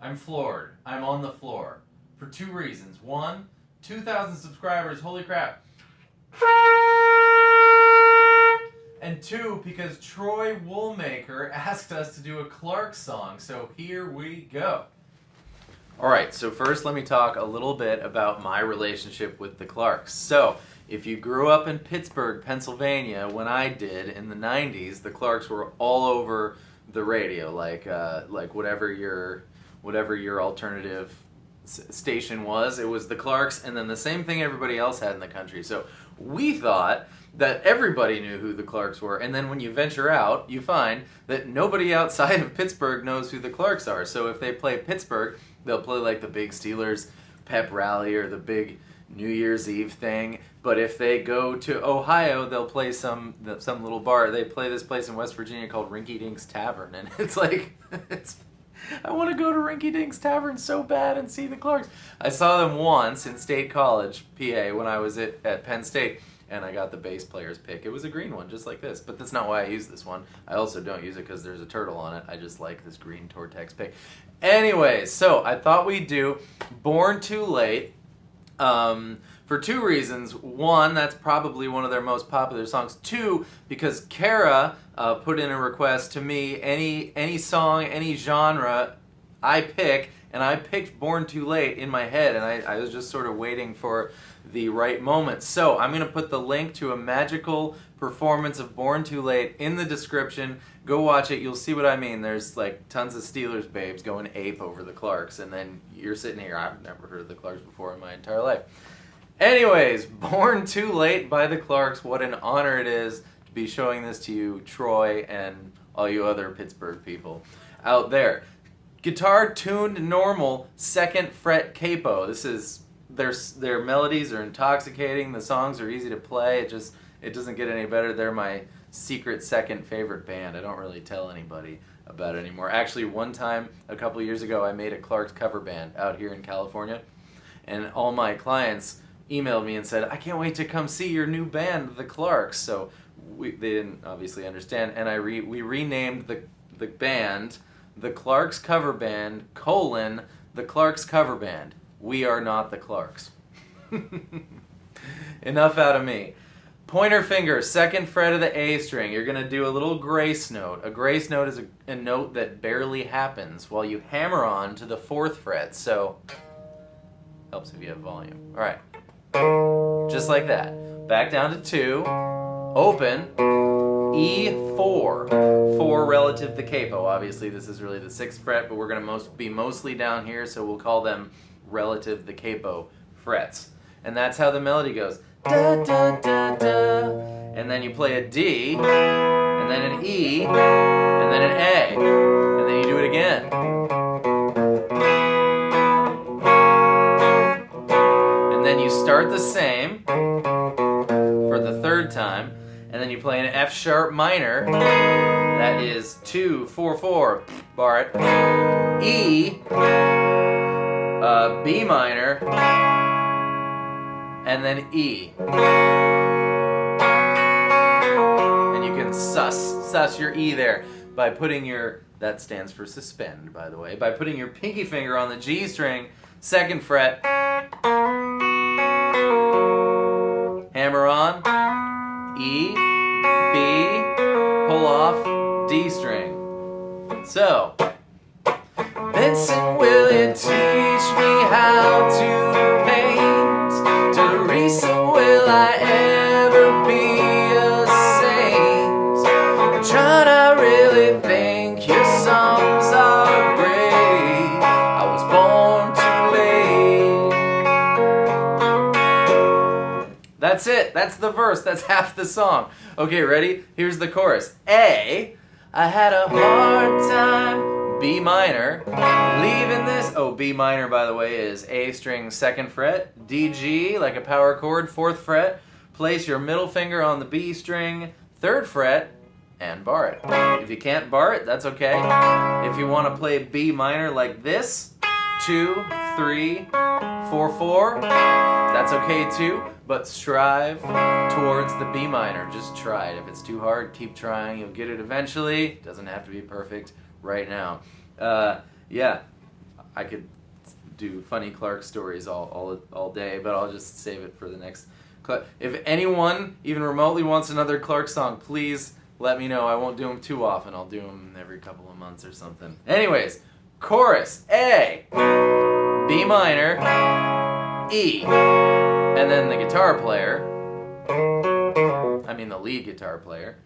I'm floored. I'm on the floor. For two reasons. One, 2,000 subscribers, holy crap. And two, because Troy Woolmaker asked us to do a Clark song, so here we go. Alright, so first let me talk a little bit about my relationship with the Clarks. So, if you grew up in Pittsburgh, Pennsylvania, when I did in the 90s, the Clarks were all over the radio, like whatever your alternative station was, it was the Clarks, and then the same thing everybody else had in the country. So we thought that everybody knew who the Clarks were, and then when you venture out, you find that nobody outside of Pittsburgh knows who the Clarks are. So if they play Pittsburgh, they'll play like the big Steelers pep rally or the big New Year's Eve thing. But if they go to Ohio, they'll play some little bar. They play this place in West Virginia called Rinky Dink's Tavern, and it's like, I want to go to Rinky Dink's Tavern so bad and see the Clarks. I saw them once in State College, PA, when I was at Penn State, and I got the bass player's pick. It was a green one, just like this, but that's not why I use this one. I also don't use it because there's a turtle on it. I just like this green Tortex pick. Anyways, so I thought we'd do Born Too Late for two reasons. One, that's probably one of their most popular songs. Two, because Kara put in a request to me, any song, any genre I pick, and I picked Born Too Late in my head, and I was just sort of waiting for the right moment. So I'm going to put the link to a magical performance of Born Too Late in the description. Go watch it. You'll see what I mean. There's like tons of Steelers babes going ape over the Clarks, and then you're sitting here, I've never heard of the Clarks before in my entire life. Anyways, Born Too Late by the Clarks. What an honor it is to be showing this to you, Troy, and all you other Pittsburgh people out there. Guitar tuned normal, second fret capo. This is their melodies are intoxicating. The songs are easy to play. It doesn't get any better. They're my secret second favorite band. I don't really tell anybody about it anymore. Actually, one time a couple years ago, I made a Clarks cover band out here in California, and all my clients emailed me and said, I can't wait to come see your new band, the Clarks. So they didn't obviously understand, and we renamed the band the Clarks Cover Band, the Clarks Cover Band. We are not the Clarks. Enough out of me. Pointer finger, second fret of the A string. You're going to do a little grace note. A grace note is a note that barely happens while you hammer on to the fourth fret. So, helps if you have volume. All right. Just like that. Back down to 2. Open. E4. 4 relative to capo. Obviously, this is really the 6th fret, but we're going to be mostly down here, so we'll call them relative the capo frets. And that's how the melody goes. Da, da, da, da. And then you play a D, and then an E, and then an A. And then you do it again. And then you start the same for the third time, and then you play an F sharp minor. That is 2, 4, 4, bar it. E, B minor, and then E. And you can suss your E there by putting that stands for suspend, by the way, by putting your pinky finger on the G string, 2nd fret, hammer on, E, B, pull off, D string. So, Vincent, will you teach me how to paint? Teresa, will I ever be a saint? John, I really think your songs are great. I was born too late. That's it. That's the verse. That's half the song. Okay, ready? Here's the chorus. A, I had a hard time. B minor, leaving this. Oh, B minor, by the way, is A string 2nd fret. D, G, like a power chord, 4th fret. Place your middle finger on the B string, 3rd fret, and bar it. If you can't bar it, that's okay. If you want to play B minor like this, 2, 3, 4, 4, that's okay too, but strive towards the B minor. Just try it. If it's too hard, keep trying. You'll get it eventually. Doesn't have to be perfect right now. Yeah, I could do funny Clark stories all day, but I'll just save it for the next. If anyone even remotely wants another Clark song, please let me know. I won't do them too often. I'll do them every couple of months or something. Anyways, chorus A, B minor, E, and then the guitar player, the lead guitar player,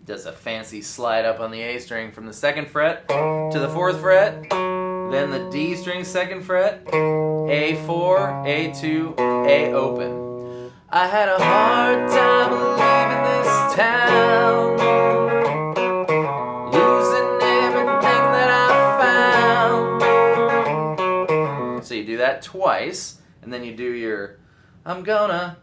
does a fancy slide up on the A string from the 2nd fret to the 4th fret, then the D string 2nd fret, A4, A2, A open. I had a hard time leaving this town, losing everything that I found. So you do that twice, and then you do your I'm gonna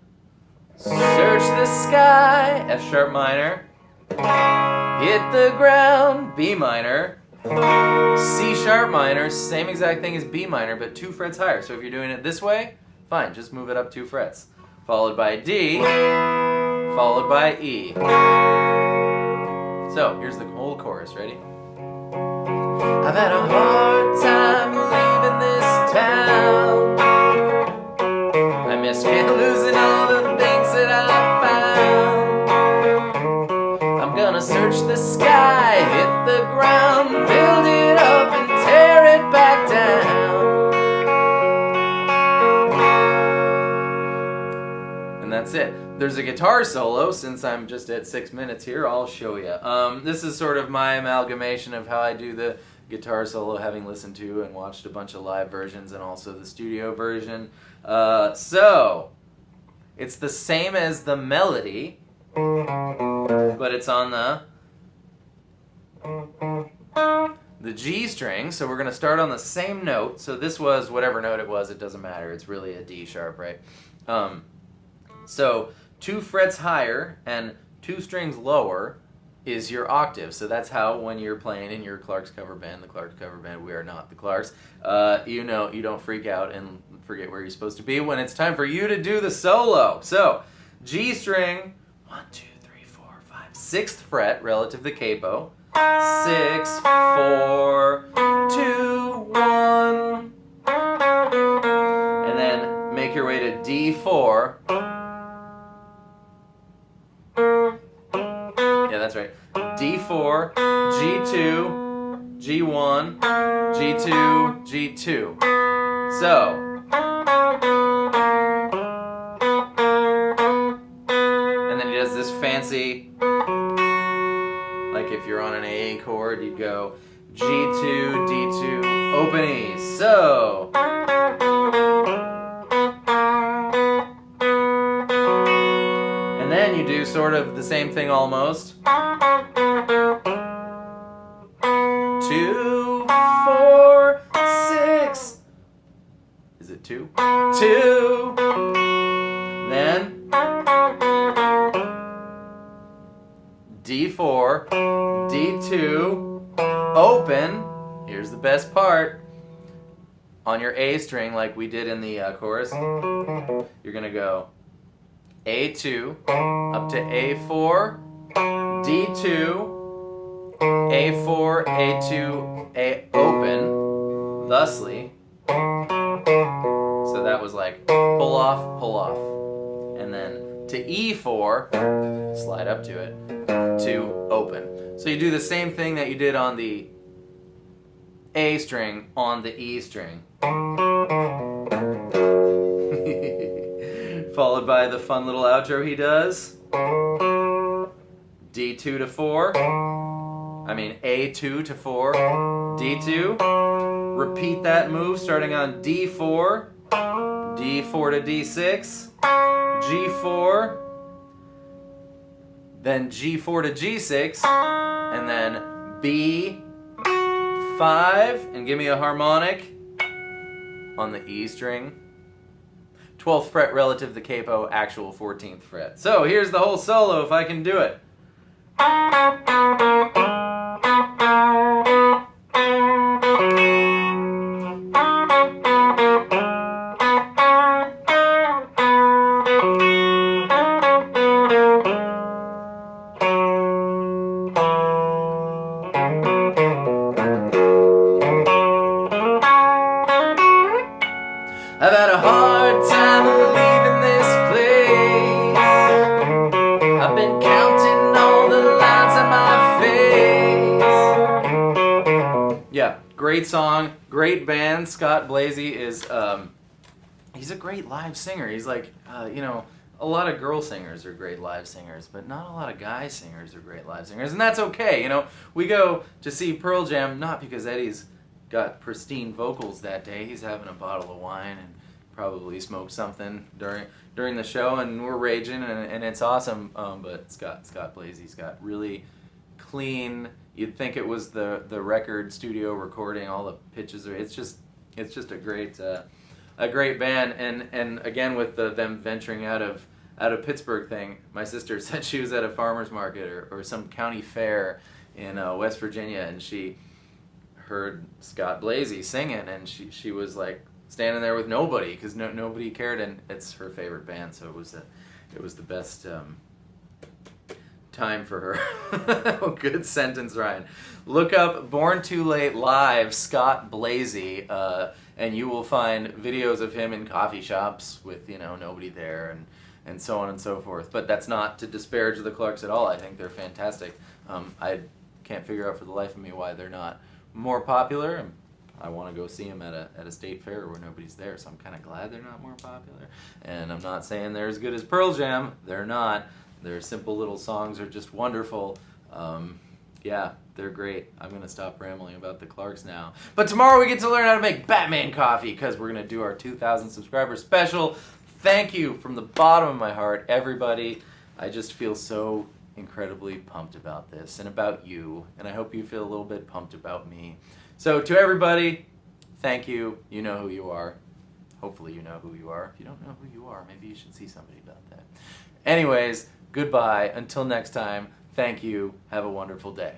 search the sky, F sharp minor, hit the ground, B minor, C sharp minor, same exact thing as B minor, but 2 frets higher. So if you're doing it this way, fine, just move it up 2 frets. Followed by D, followed by E. So here's the whole chorus, ready? I've had a hard time leaving this town. I miss losing all the things that I found. I'm gonna search the sky, hit the ground, build it up and tear it back down. And that's it. There's a guitar solo. Since I'm just at 6 minutes here, I'll show you. This is sort of my amalgamation of how I do the guitar solo, having listened to and watched a bunch of live versions and also the studio version. So it's the same as the melody, but it's on the G string. So we're going to start on the same note. So this was whatever note it was, it doesn't matter. It's really a D sharp, right? So 2 frets higher and 2 strings lower is your octave. So that's how, when you're playing in your Clark's cover band, the Clark's cover band, we are not the Clarks, you don't freak out and forget where you're supposed to be when it's time for you to do the solo. So G string, 1, 2, 3, 4, 5, 6th fret relative to the capo, 6, 4, 2, 1, and then make your way to D4. Yeah, that's right. D4, G2, G1, G2, G2. So, and then he does this fancy, like if you're on an A chord, you'd go G2, D2, open E. So, and then you do sort of the same thing almost. 2, 4, 6. Is it 2? 2. Then D4, D2, open. Here's the best part. On your A string, like we did in the chorus, you're going to go A2 up to A4, D2, A4, A2, A open, thusly. So that was like pull off, and then to E4, slide up to it, to open. So you do the same thing that you did on the A string on the E string. Followed by the fun little outro he does. D2 to 4. A2 to 4. D2. Repeat that move starting on D4. D4 to D6. G4. Then G4 to G6. And then B5. And give me a harmonic on the E string. 12th fret relative to the capo, actual 14th fret. So here's the whole solo if I can do it. great song, great band. Scott Blasey is, he's a great live singer. He's like, you know, a lot of girl singers are great live singers, but not a lot of guy singers are great live singers, and that's okay. You know, we go to see Pearl Jam not because Eddie's got pristine vocals that day. He's having a bottle of wine and probably smoked something during the show, and we're raging, and it's awesome. But Scott Blasey's got really clean. You'd think it was the record studio recording. All the pitches are. It's just a great band, and again with them venturing out of Pittsburgh thing. My sister said she was at a farmer's market or some county fair in West Virginia, and she heard Scott Blasey singing, and she was like standing there with nobody because nobody cared, and it's her favorite band, so it was the best time for her. Good sentence, Ryan. Look up Born Too Late Live, Scott Blasey, and you will find videos of him in coffee shops with, you know, nobody there and so on and so forth. But that's not to disparage the Clarks at all. I think they're fantastic. I can't figure out for the life of me why they're not more popular. And I want to go see them at a state fair where nobody's there, so I'm kind of glad they're not more popular. And I'm not saying they're as good as Pearl Jam. They're not. Their simple little songs are just wonderful. Yeah, they're great. I'm going to stop rambling about the Clarks now. But tomorrow we get to learn how to make Batman coffee because we're going to do our 2,000 subscriber special. Thank you from the bottom of my heart, everybody. I just feel so incredibly pumped about this and about you, and I hope you feel a little bit pumped about me. So to everybody, thank you. You know who you are. Hopefully you know who you are. If you don't know who you are, maybe you should see somebody about that. Anyways, goodbye. Until next time, thank you. Have a wonderful day.